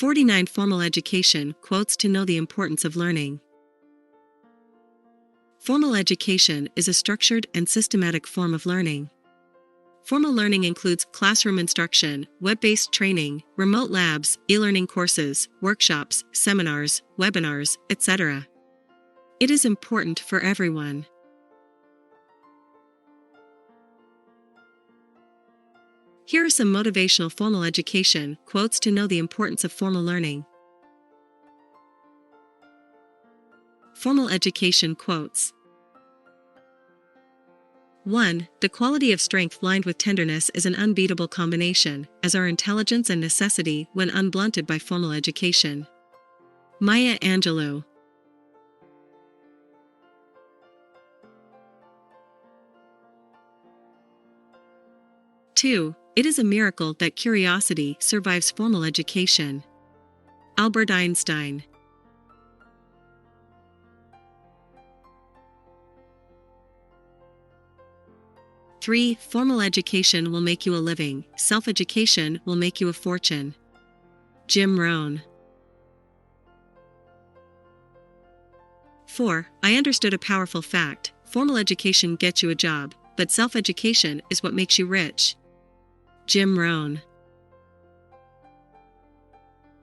49 Formal education quotes to know the importance of learning. Formal education is a structured and systematic form of learning. Formal learning includes classroom instruction, web-based training, remote labs, e-learning courses, workshops, seminars, webinars, etc. It is important for everyone. Here are some motivational formal education quotes to know the importance of formal learning. Formal education quotes. 1. The quality of strength lined with tenderness is an unbeatable combination, as are intelligence and necessity when unblunted by formal education. Maya Angelou. 2. It is a miracle that curiosity survives formal education. Albert Einstein. 3. Formal education will make you a living, self-education will make you a fortune. Jim Rohn. 4. I understood a powerful fact: formal education gets you a job, but self-education is what makes you rich. Jim Rohn.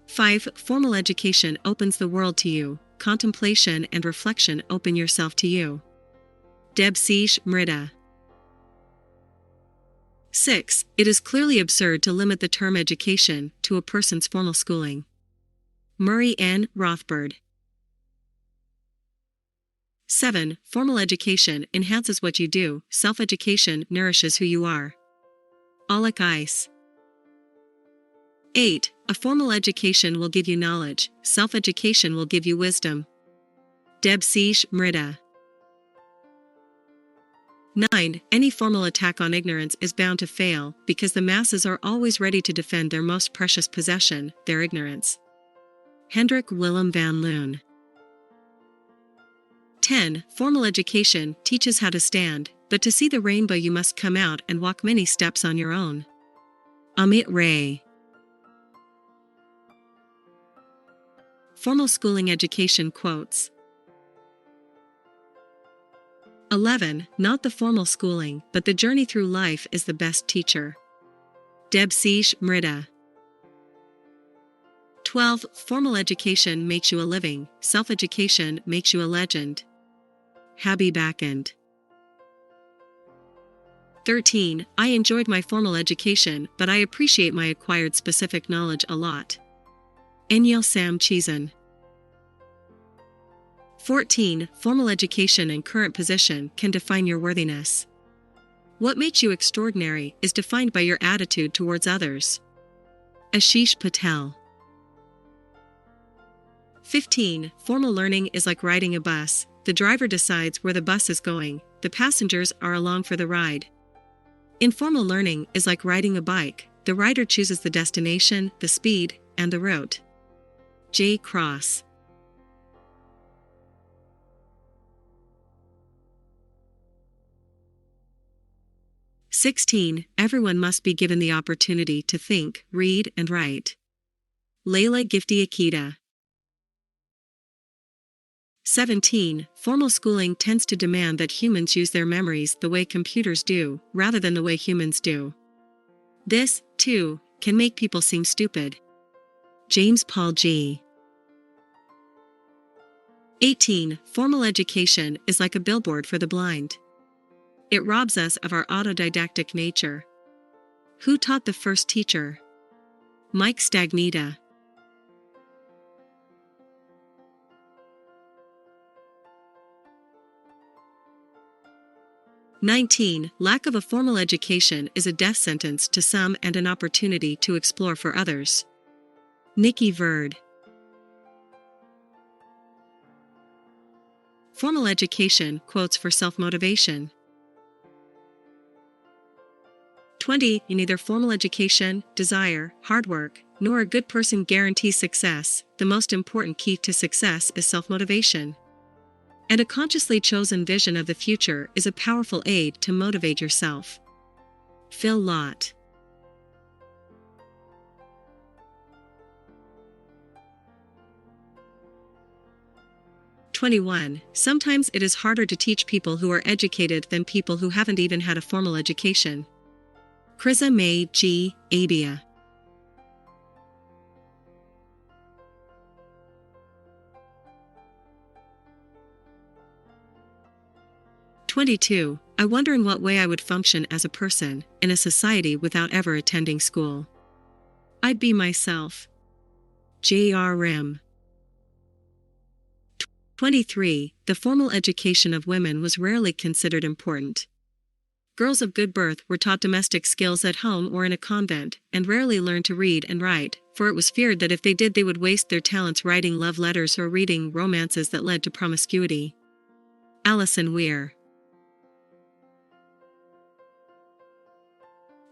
5. Formal education opens the world to you, contemplation and reflection open yourself to you. Debsish Mrida. 6. It is clearly absurd to limit the term education to a person's formal schooling. Murray N. Rothbard. 7. Formal education enhances what you do, self-education nourishes who you are. Alec Ice. 8. A formal education will give you knowledge, self-education will give you wisdom. Debsish Mrida. 9. Any formal attack on ignorance is bound to fail, because the masses are always ready to defend their most precious possession, their ignorance. Hendrik Willem van Loon. 10. Formal education teaches how to stand, but to see the rainbow you must come out and walk many steps on your own. Amit Ray. Formal schooling education quotes. 11. Not the formal schooling, but the journey through life is the best teacher. Debsish Mrida. 12. Formal education makes you a living, self-education makes you a legend. Habib Akand. 13. I enjoyed my formal education, but I appreciate my acquired specific knowledge a lot. Enyel Sam Chizan. 14. Formal education and current position can define your worthiness. What makes you extraordinary is defined by your attitude towards others. Ashish Patel. 15. Formal learning is like riding a bus. The driver decides where the bus is going, the passengers are along for the ride. Informal learning is like riding a bike. The rider chooses the destination, the speed, and the route. J. Cross. 16. Everyone must be given the opportunity to think, read, and write. Leila Gifty Akita. 17. Formal schooling tends to demand that humans use their memories the way computers do, rather than the way humans do. This, too, can make people seem stupid. James Paul G. 18. Formal education is like a billboard for the blind. It robs us of our autodidactic nature. Who taught the first teacher? Mike Stagnita. 19. Lack of a formal education is a death sentence to some and an opportunity to explore for others. Nikki Verd. Formal education quotes for self-motivation. 20. Neither formal education, desire, hard work, nor a good person guarantees success. The most important key to success is self-motivation. And a consciously chosen vision of the future is a powerful aid to motivate yourself. Phil Lott. 21. Sometimes it is harder to teach people who are educated than people who haven't even had a formal education. Krisa May G. Abia. 22. I wonder in what way I would function as a person in a society without ever attending school. I'd be myself. J.R. Rim. 23. The formal education of women was rarely considered important. Girls of good birth were taught domestic skills at home or in a convent, and rarely learned to read and write, for it was feared that if they did they would waste their talents writing love letters or reading romances that led to promiscuity. Alison Weir.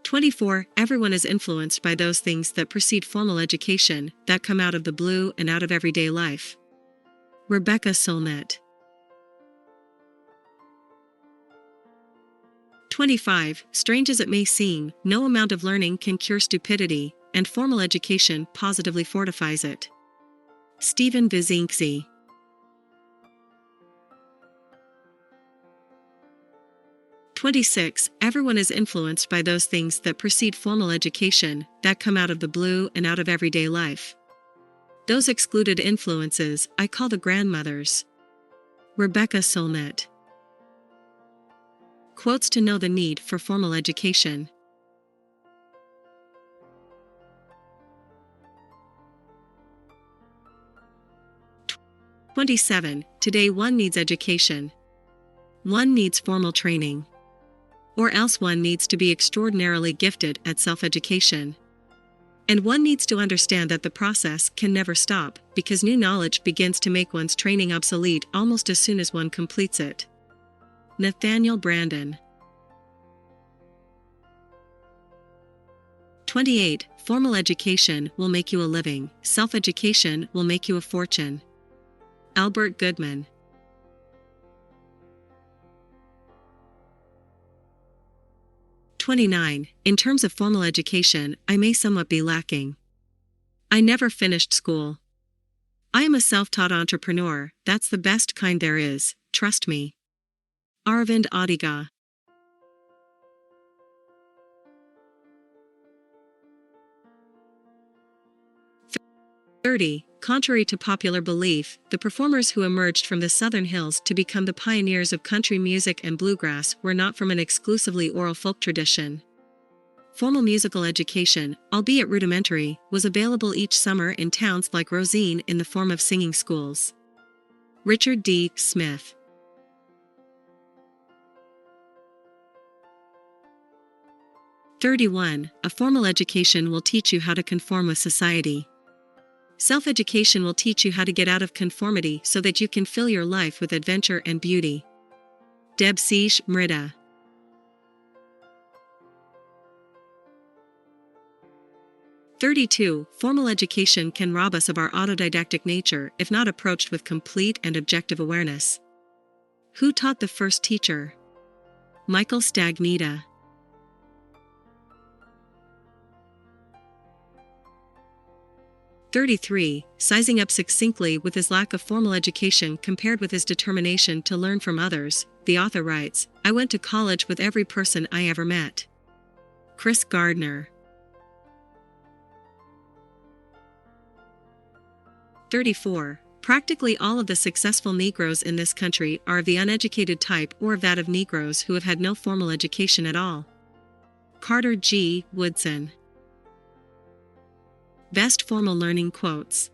24. Everyone is influenced by those things that precede formal education, that come out of the blue and out of everyday life. Rebecca Solnit. 25. Strange as it may seem, no amount of learning can cure stupidity, and formal education positively fortifies it. Stephen Vizinksi. 26. Everyone is influenced by those things that precede formal education, that come out of the blue and out of everyday life. Those excluded influences I call the grandmothers. Rebecca Solnit. Quotes to know the need for formal education. – 27. Today one needs education. One needs formal training. Or else one needs to be extraordinarily gifted at self-education. And one needs to understand that the process can never stop, because new knowledge begins to make one's training obsolete almost as soon as one completes it. Nathaniel Brandon. 28. Formal education will make you a living, self-education will make you a fortune. Albert Goodman. 29. In terms of formal education, I may somewhat be lacking. I never finished school. I am a self-taught entrepreneur, that's the best kind there is, trust me. Aravind Adiga. 30. Contrary to popular belief, the performers who emerged from the southern hills to become the pioneers of country music and bluegrass were not from an exclusively oral folk tradition. Formal musical education, albeit rudimentary, was available each summer in towns like Rosine in the form of singing schools. Richard D. Smith. 31. A formal education will teach you how to conform with society. Self-education will teach you how to get out of conformity so that you can fill your life with adventure and beauty. Debsish Mrida. 32. Formal education can rob us of our autodidactic nature if not approached with complete and objective awareness. Who taught the first teacher? Michael Stagnita. 33. Sizing up succinctly with his lack of formal education compared with his determination to learn from others, the author writes, I went to college with every person I ever met. Chris Gardner. 34. Practically all of the successful Negroes in this country are of the uneducated type or of that of Negroes who have had no formal education at all. Carter G. Woodson. Best formal learning quotes.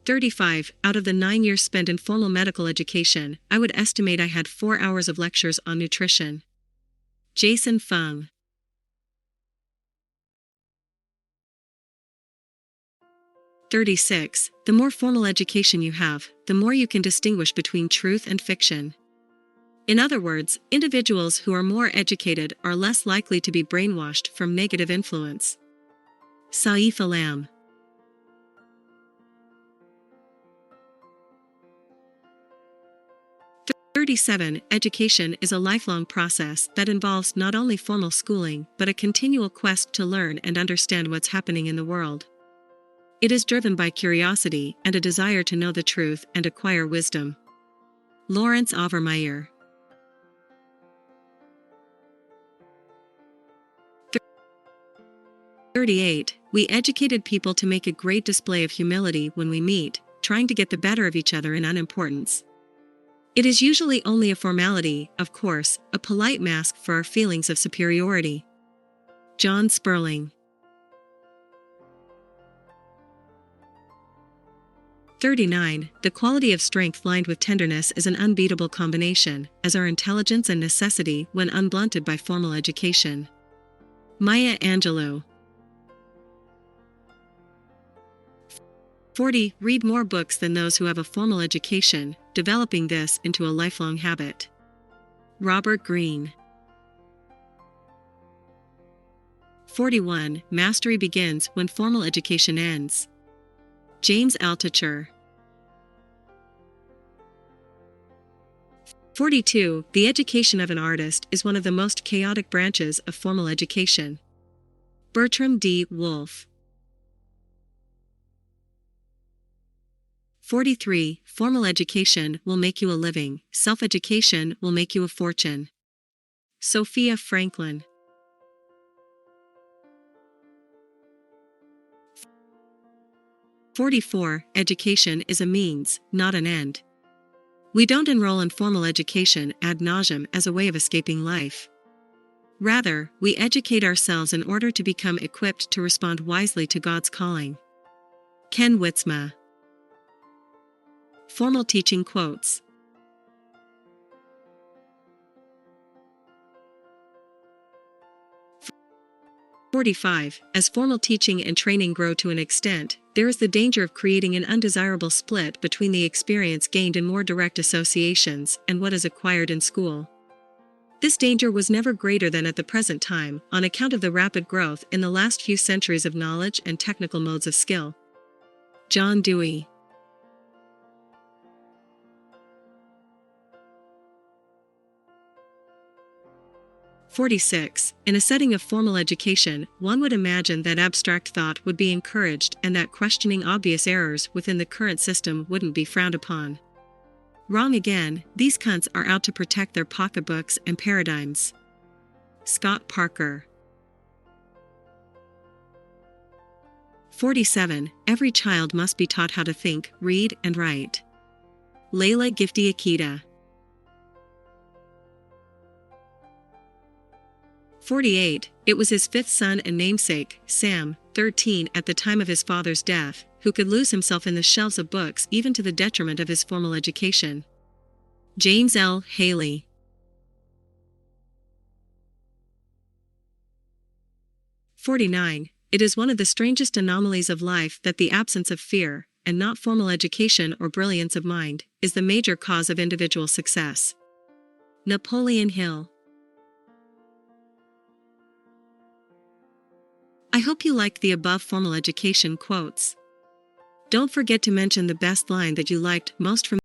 35. Out of the 9 years spent in formal medical education, I would estimate I had 4 hours of lectures on nutrition. Jason Fung. 36. The more formal education you have, the more you can distinguish between truth and fiction. In other words, individuals who are more educated are less likely to be brainwashed from negative influence. Saif Alam. 37. Education is a lifelong process that involves not only formal schooling but a continual quest to learn and understand what's happening in the world. It is driven by curiosity and a desire to know the truth and acquire wisdom. Lawrence Overmeyer. 38. We educated people to make a great display of humility when we meet, trying to get the better of each other in unimportance. It is usually only a formality, of course, a polite mask for our feelings of superiority. John Sperling. 39. The quality of strength lined with tenderness is an unbeatable combination, as are intelligence and necessity when unblunted by formal education. Maya Angelou. 40. Read more books than those who have a formal education, developing this into a lifelong habit. Robert Greene. 41. Mastery begins when formal education ends. James Altucher. 42. The education of an artist is one of the most chaotic branches of formal education. Bertram D. Wolfe. 43. Formal education will make you a living, self-education will make you a fortune. Sophia Franklin. 44. Education is a means, not an end. We don't enroll in formal education ad nauseam as a way of escaping life. Rather, we educate ourselves in order to become equipped to respond wisely to God's calling. Ken Witzma. Formal teaching quotes. (45) As formal teaching and training grow to an extent, there is the danger of creating an undesirable split between the experience gained in more direct associations and what is acquired in school. This danger was never greater than at the present time, on account of the rapid growth in the last few centuries of knowledge and technical modes of skill. John Dewey. 46. In a setting of formal education, one would imagine that abstract thought would be encouraged and that questioning obvious errors within the current system wouldn't be frowned upon. Wrong again, these cunts are out to protect their pocketbooks and paradigms. Scott Parker. 47. Every child must be taught how to think, read, and write. Layla Gifty Akita. 48. It was his fifth son and namesake, Sam, 13 at the time of his father's death, who could lose himself in the shelves of books even to the detriment of his formal education. James L. Haley. 49. It is one of the strangest anomalies of life that the absence of fear, and not formal education or brilliance of mind, is the major cause of individual success. Napoleon Hill. I hope you liked the above formal education quotes. Don't forget to mention the best line that you liked most from